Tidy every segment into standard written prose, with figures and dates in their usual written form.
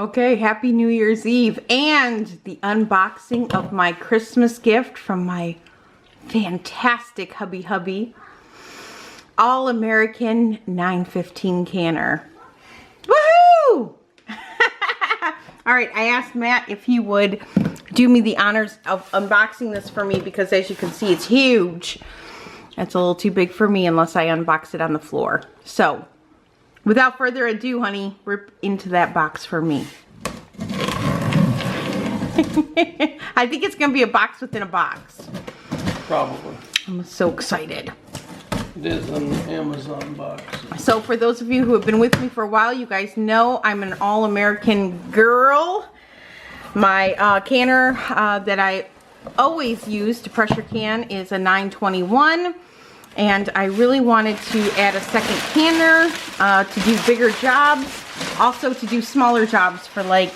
Okay, happy New Year's Eve and the unboxing of my Christmas gift from my fantastic hubby. All-American 915 canner. Woohoo! Alright, I asked Matt if he would do me the honors of unboxing this for me because as you can see it's huge. It's a little too big for me unless I unbox it on the floor. So, without further ado, honey, rip into that box for me. I think it's going to be a box within a box. Probably. I'm so excited. It is an Amazon box. So for those of you who have been with me for a while, you guys know I'm an all-American girl. My canner that I always use to pressure can is a 921. And I really wanted to add a second canner to do bigger jobs. Also to do smaller jobs for like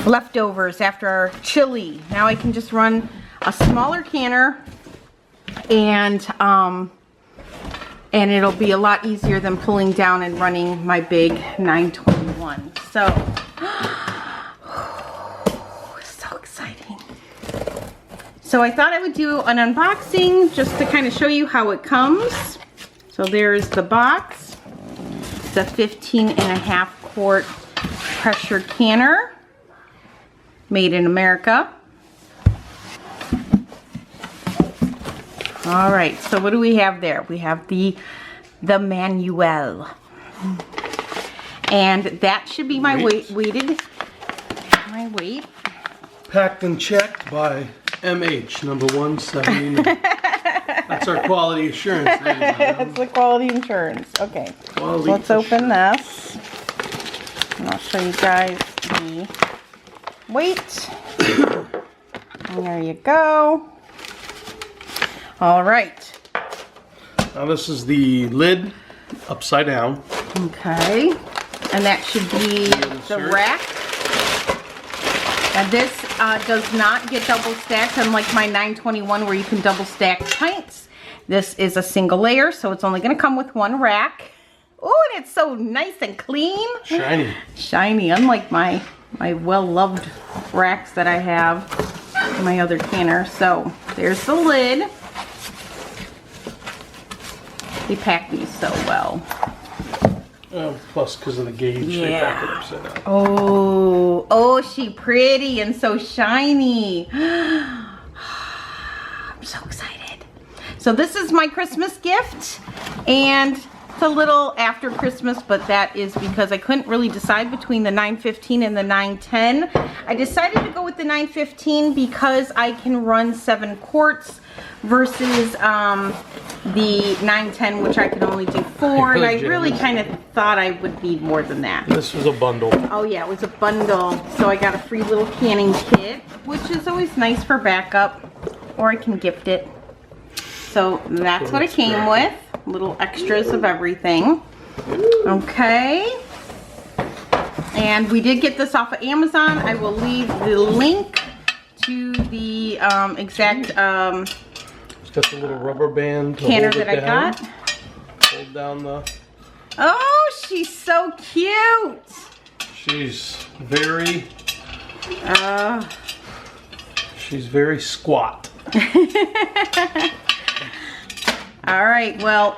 leftovers after our chili. Now I can just run a smaller canner and it'll be a lot easier than pulling down and running my big 921. So, so exciting. So I thought I would do an unboxing just to kind of show you how it comes. So there's the box. It's a 15.5 quart pressure canner made in America. All right, so what do we have there? We have the manual. And that should be my weight. Packed and checked by MH, number 179. That's our quality assurance. That's the quality insurance. Okay, Quality so let's open this. And I'll show you guys the weight. And there you go. All right. Now this is the lid upside down. Okay. And that should be the rack. And this does not get double stacked, unlike my 921 where you can double stack pints. This is a single layer, so it's only going to come with one rack. Oh, and it's so nice and clean. Shiny. Shiny, unlike my well-loved racks that I have in my other canner. So there's the lid. They pack these so well. Plus because of the gauge, they pack it upside down. Oh, she pretty and so shiny. I'm so excited. So this is my Christmas gift, and it's a little after Christmas, but that is because I couldn't really decide between the 915 and the 910. I decided to go with the 915 because I can run 7 quarts versus the 910, which I can only do 4, and I really kind of thought I would need more than that. This was a bundle. Oh yeah, it was a bundle. So I got a free little canning kit, which is always nice for backup, or I can gift it. So that's what it came with. Little extras of everything. Okay. And we did get this off of Amazon. I will leave the link to the exact It's got the little rubber band to canner hold it that I down. got. Hold down the... Oh, she's so cute. She's very... she's very squat. All right, well,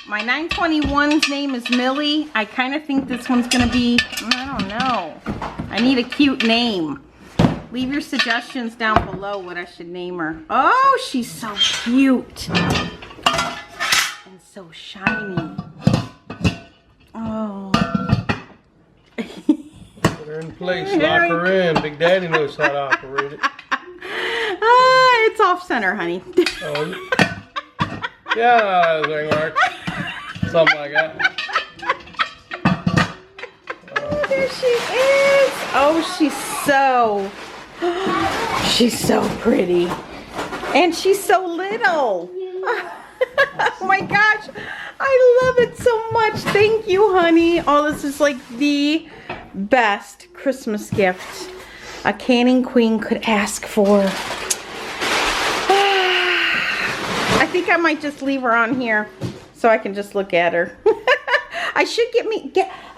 my 921's name is Millie. I kind of think this one's going to be, I don't know. I need a cute name. Leave your suggestions down below what I should name her. Oh, she's so cute. And so shiny. Oh. Put her in place, lock her in. Big Daddy knows how to operate it. It's off center, honey. Oh, yeah, there works. Something like that. There she is. Oh, she's so pretty. And she's so little. Oh my gosh. I love it so much. Thank you, honey. Oh, this is like the best Christmas gift a canning queen could ask for. I think I might just leave her on here so I can just look at her. I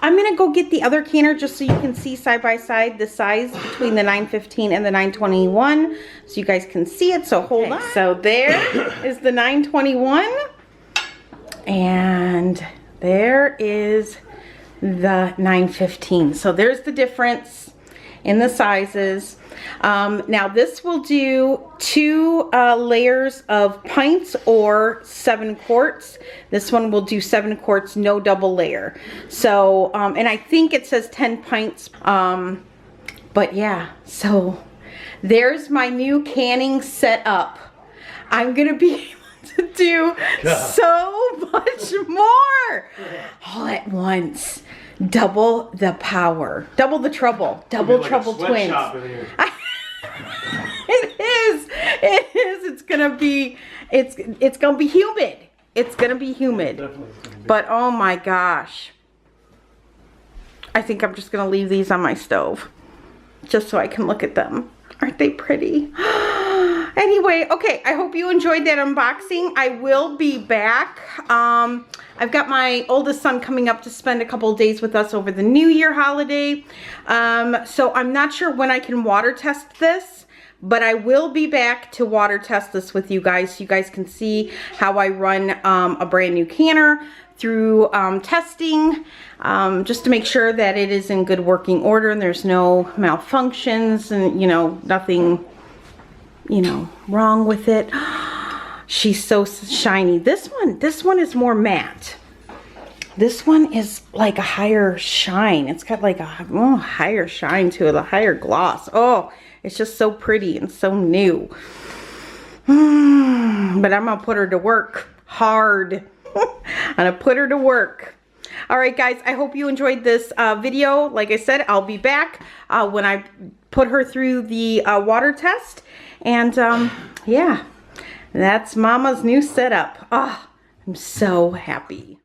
I'm gonna go get the other canner just so you can see side by side the size between the 915 and the 921, so you guys can see it. So hold on. So there is the 921, and there is the 915. So there's the difference in the sizes. Now this will do 2 layers of pints or 7 quarts. This one will do 7 quarts, no double layer. So, and I think it says 10 pints. But yeah, so there's my new canning setup. I'm gonna be able to do so much more all at once. Double the power, double the trouble, double trouble twins. It is. It's gonna be humid. It's gonna be humid. But oh my gosh, I think I'm just gonna leave these on my stove just so I can look at them. Aren't they pretty? Anyway, okay, I hope you enjoyed that unboxing. I will be back. I've got my oldest son coming up to spend a couple of days with us over the New Year holiday. So I'm not sure when I can water test this, but I will be back to water test this with you guys so you guys can see how I run a brand new canner through testing, just to make sure that it is in good working order and there's no malfunctions and, you know, nothing, you know, wrong with it. She's so shiny. This one is more matte. This one is like a higher shine. It's got like a higher shine to it, a higher gloss. Oh, it's just so pretty and so new. But I'm gonna put her to work hard. I'm gonna put her to work. All right, guys, I hope you enjoyed this video. Like I said, I'll be back when I put her through the water test. And yeah, that's Mama's new setup. Oh, I'm so happy.